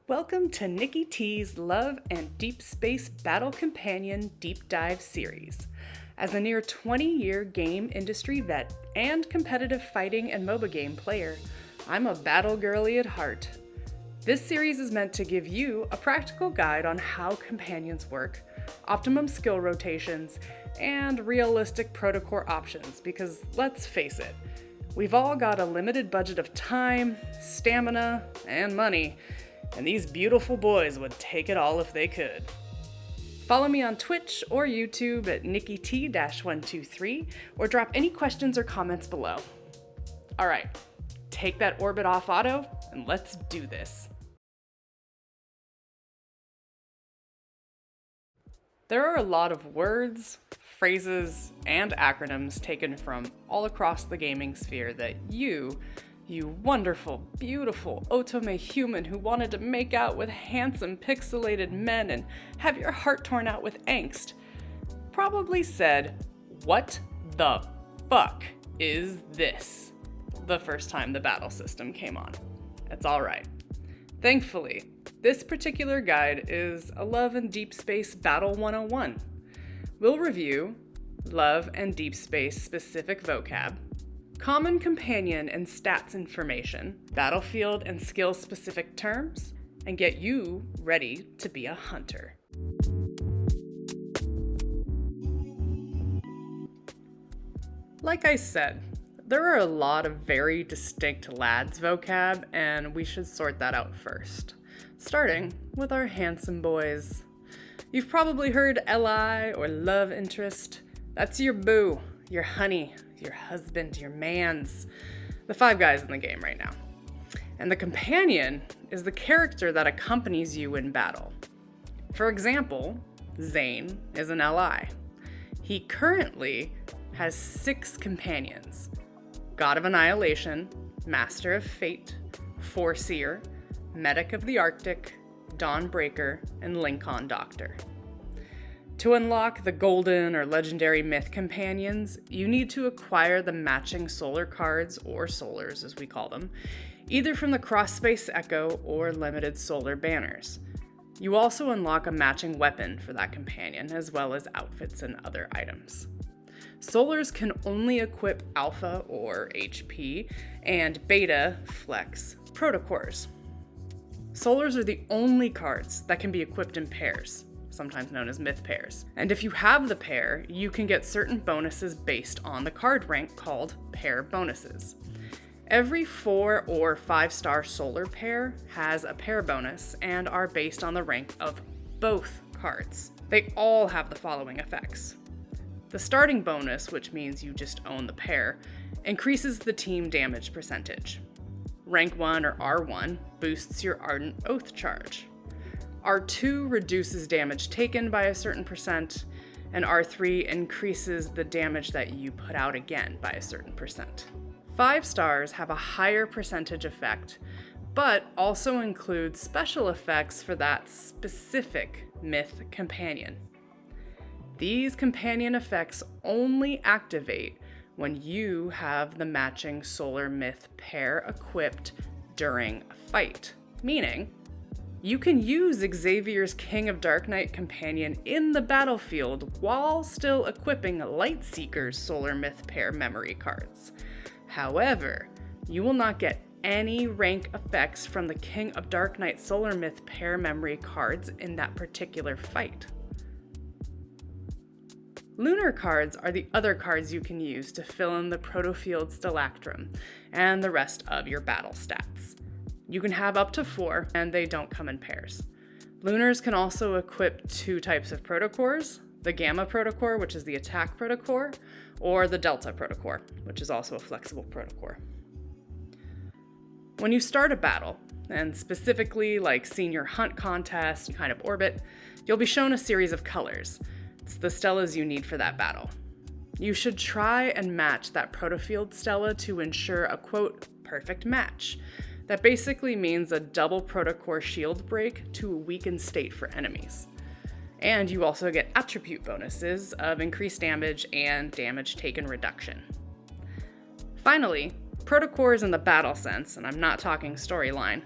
Welcome to Nikki T's Love and Deepspace Battle Companion Deep Dive series. As a near 20-year game industry vet and competitive fighting and MOBA game player, I'm a battle girly at heart. This series is meant to give you a practical guide on how companions work, optimum skill rotations, and realistic protocore options because let's face it, we've all got a limited budget of time, stamina, and money, and these beautiful boys would take it all if they could. Follow me on Twitch or YouTube at NikkiT-123 or drop any questions or comments below. All right, take that orbit off auto and let's do this. There are a lot of words, phrases, and acronyms taken from all across the gaming sphere that you wonderful, beautiful otome human who wanted to make out with handsome pixelated men and have your heart torn out with angst, probably said, "What the fuck is this?" the first time the battle system came on. It's alright. Thankfully, this particular guide is a Love and Deepspace Battle 101. We'll review Love and Deepspace-specific vocab, common companion and stats information, battlefield and skill-specific terms, and get you ready to be a hunter. Like I said, there are a lot of very distinct lads vocab, and we should sort that out first, starting with our handsome boys. You've probably heard LI or love interest. That's your boo, your honey, your husband, your mans, the five guys in the game right now. And the companion is the character that accompanies you in battle. For example, Zayne is an LI. He currently has 6 companions: God of Annihilation, Master of Fate, Foreseer, Medic of the Arctic, Dawnbreaker, and Linkon Doctor. To unlock the golden or legendary myth companions, you need to acquire the matching solar cards, or solars as we call them, either from the Cross-Space Echo or limited solar banners. You also unlock a matching weapon for that companion, as well as outfits and other items. Solars can only equip Alpha or HP and Beta Flex protocores. Solars are the only cards that can be equipped in pairs, sometimes known as myth pairs. And if you have the pair, you can get certain bonuses based on the card rank called pair bonuses. Every 4 or 5-star solar pair has a pair bonus and are based on the rank of both cards. They all have the following effects. The starting bonus, which means you just own the pair, increases the team damage percentage. Rank 1 or R1 boosts your Ardent Oath charge. R2 reduces damage taken by a certain percent, and R3 increases the damage that you put out again by a certain percent. 5 stars have a higher percentage effect, but also include special effects for that specific myth companion. These companion effects only activate when you have the matching solar myth pair equipped during a fight, meaning you can use Xavier's King of Dark Knight companion in the battlefield while still equipping Lightseeker's solar myth pair memory cards. However, you will not get any rank effects from the King of Dark Knight solar myth pair memory cards in that particular fight. Lunar cards are the other cards you can use to fill in the Protofield Stalactrum and the rest of your battle stats. You can have up to 4, and they don't come in pairs. Lunars can also equip 2 types of protocores, the Gamma protocore, which is the attack protocore, or the Delta protocore, which is also a flexible protocore. When you start a battle, and specifically like senior hunt contest kind of orbit, you'll be shown a series of colors. It's the stellas you need for that battle. You should try and match that Protofield Stella to ensure a quote, perfect match. That basically means a double protocore shield break to a weakened state for enemies. And you also get attribute bonuses of increased damage and damage taken reduction. Finally, protocores in the battle sense, and I'm not talking storyline,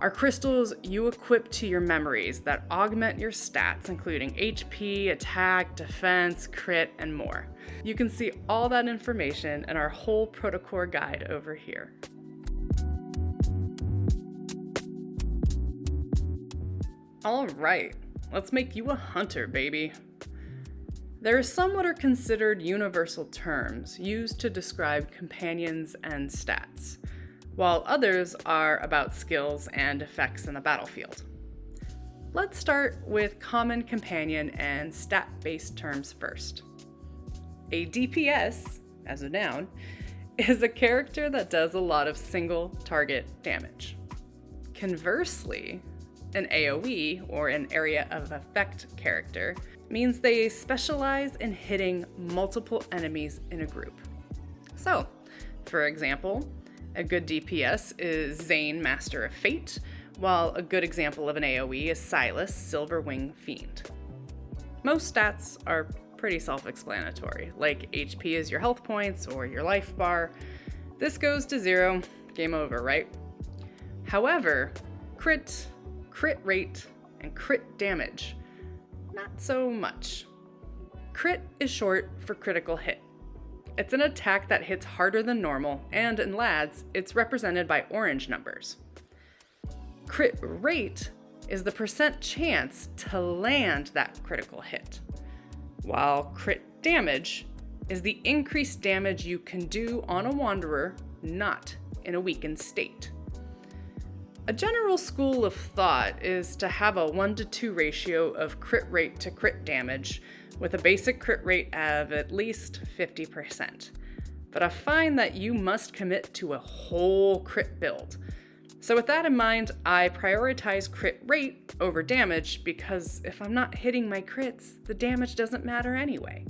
are crystals you equip to your memories that augment your stats, including HP, attack, defense, crit, and more. You can see all that information in our whole Protocore guide over here. All right, let's make you a hunter, baby. There are some what are considered universal terms used to describe companions and stats, while others are about skills and effects in the battlefield. Let's start with common companion and stat-based terms first. A DPS, as a noun, is a character that does a lot of single target damage. Conversely, an AoE, or an area of effect character, means they specialize in hitting multiple enemies in a group. So, for example, a good DPS is Zayne, Master of Fate, while a good example of an AoE is Sylus, Silverwing Fiend. Most stats are pretty self-explanatory, like HP is your health points or your life bar. This goes to 0, game over, right? However, crit rate, and crit damage, not so much. Crit is short for critical hit. It's an attack that hits harder than normal, and in lads, it's represented by orange numbers. Crit rate is the % chance to land that critical hit, while crit damage is the increased damage you can do on a wanderer not in a weakened state. A general school of thought is to have a 1-to-2 ratio of crit rate to crit damage, with a basic crit rate of at least 50%. But I find that you must commit to a whole crit build. So with that in mind, I prioritize crit rate over damage because if I'm not hitting my crits, the damage doesn't matter anyway.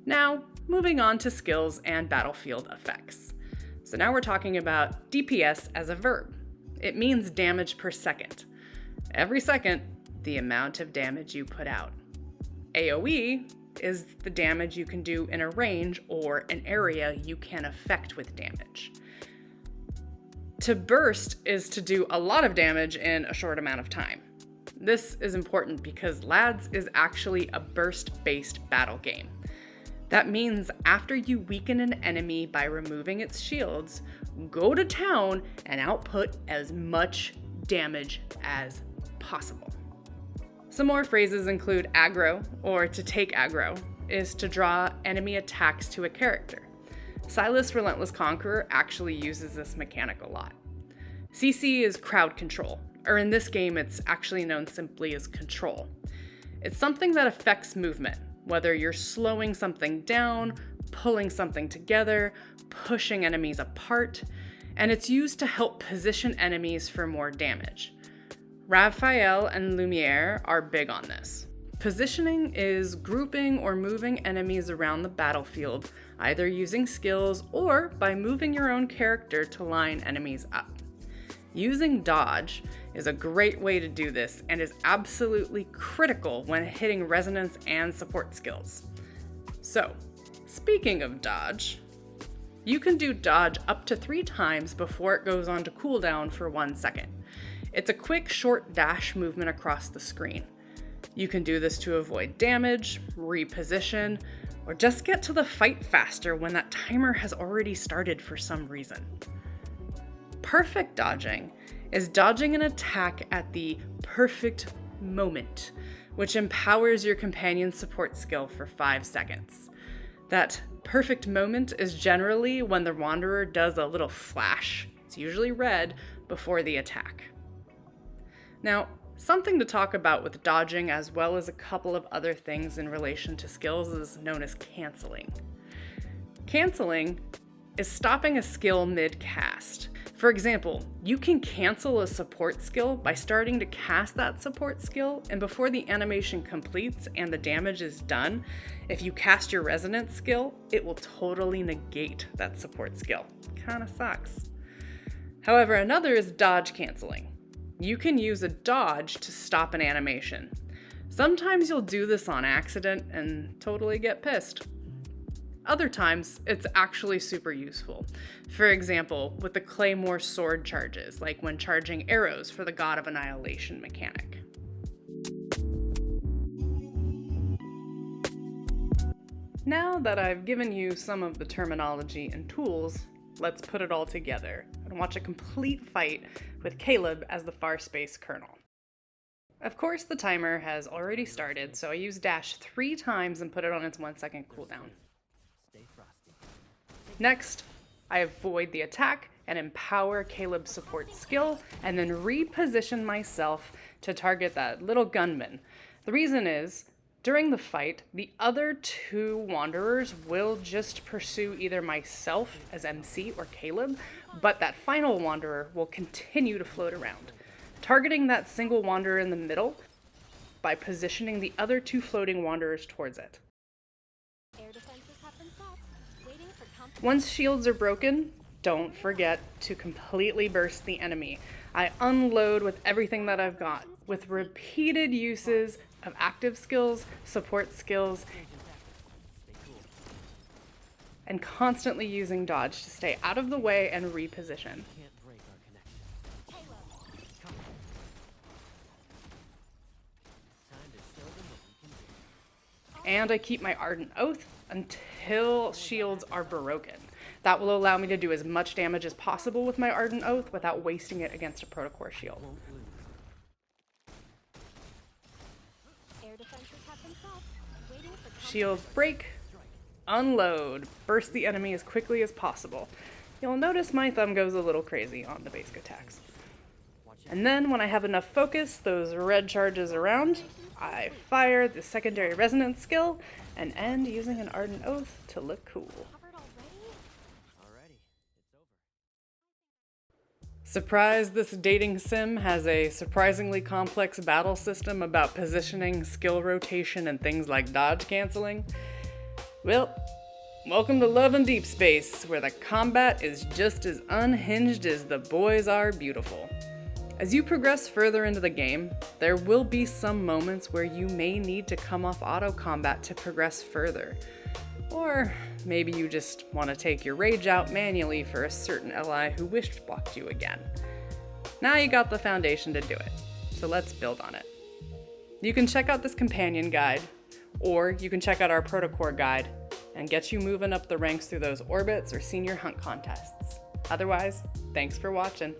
Now, moving on to skills and battlefield effects. So now we're talking about DPS as a verb. It means damage per second. Every second, the amount of damage you put out. AoE is the damage you can do in a range or an area you can affect with damage. To burst is to do a lot of damage in a short amount of time. This is important because Lads is actually a burst-based battle game. That means after you weaken an enemy by removing its shields, go to town and output as much damage as possible. Some more phrases include aggro, or to take aggro, is to draw enemy attacks to a character. Sylus Relentless Conqueror actually uses this mechanic a lot. CC is crowd control, or in this game it's actually known simply as control. It's something that affects movement, whether you're slowing something down, pulling something together, pushing enemies apart, and it's used to help position enemies for more damage. Rafayel and Lumiere are big on this. Positioning is grouping or moving enemies around the battlefield, either using skills or by moving your own character to line enemies up. Using dodge is a great way to do this and is absolutely critical when hitting resonance and support skills. So, speaking of dodge, you can do dodge up to 3 times before it goes on to cooldown for 1 second. It's a quick, short dash movement across the screen. You can do this to avoid damage, reposition, or just get to the fight faster when that timer has already started for some reason. Perfect dodging is dodging an attack at the perfect moment, which empowers your companion's support skill for 5 seconds. That perfect moment is generally when the Wanderer does a little flash, it's usually red, before the attack. Now, something to talk about with dodging as well as a couple of other things in relation to skills is known as canceling. Canceling is stopping a skill mid-cast. For example, you can cancel a support skill by starting to cast that support skill, and before the animation completes and the damage is done, if you cast your resonance skill, it will totally negate that support skill. Kinda sucks. However, another is dodge canceling. You can use a dodge to stop an animation. Sometimes you'll do this on accident and totally get pissed. Other times, it's actually super useful. For example, with the Claymore sword charges, like when charging arrows for the God of Annihilation mechanic. Now that I've given you some of the terminology and tools, let's put it all together and watch a complete fight with Caleb as the Farspace Colonel. Of course, the timer has already started, so I use dash 3 times and put it on its 1-second cooldown. Next, I avoid the attack and empower Caleb's support skill, and then reposition myself to target that little gunman. The reason is, during the fight, the other 2 wanderers will just pursue either myself as MC or Caleb, but that final wanderer will continue to float around. Targeting that single wanderer in the middle by positioning the other 2 floating wanderers towards it. Once shields are broken, don't forget to completely burst the enemy. I unload with everything that I've got, with repeated uses of active skills, support skills, and constantly using dodge to stay out of the way and reposition. And I keep my Ardent Oath until shields are broken. That will allow me to do as much damage as possible with my Ardent Oath without wasting it against a Protocore shield. Shields break, unload, burst the enemy as quickly as possible. You'll notice my thumb goes a little crazy on the basic attacks. And then when I have enough focus, those red charges around, I fire the secondary resonance skill and end using an Ardent Oath to look cool. Surprised this dating sim has a surprisingly complex battle system about positioning, skill rotation, and things like dodge canceling? Well, welcome to Love and Deepspace, where the combat is just as unhinged as the boys are beautiful. As you progress further into the game, there will be some moments where you may need to come off auto combat to progress further. Or maybe you just want to take your rage out manually for a certain ally who wish blocked you again. Now you got the foundation to do it, so let's build on it. You can check out this companion guide, or you can check out our Protocore guide and get you moving up the ranks through those orbits or senior hunt contests. Otherwise, thanks for watching.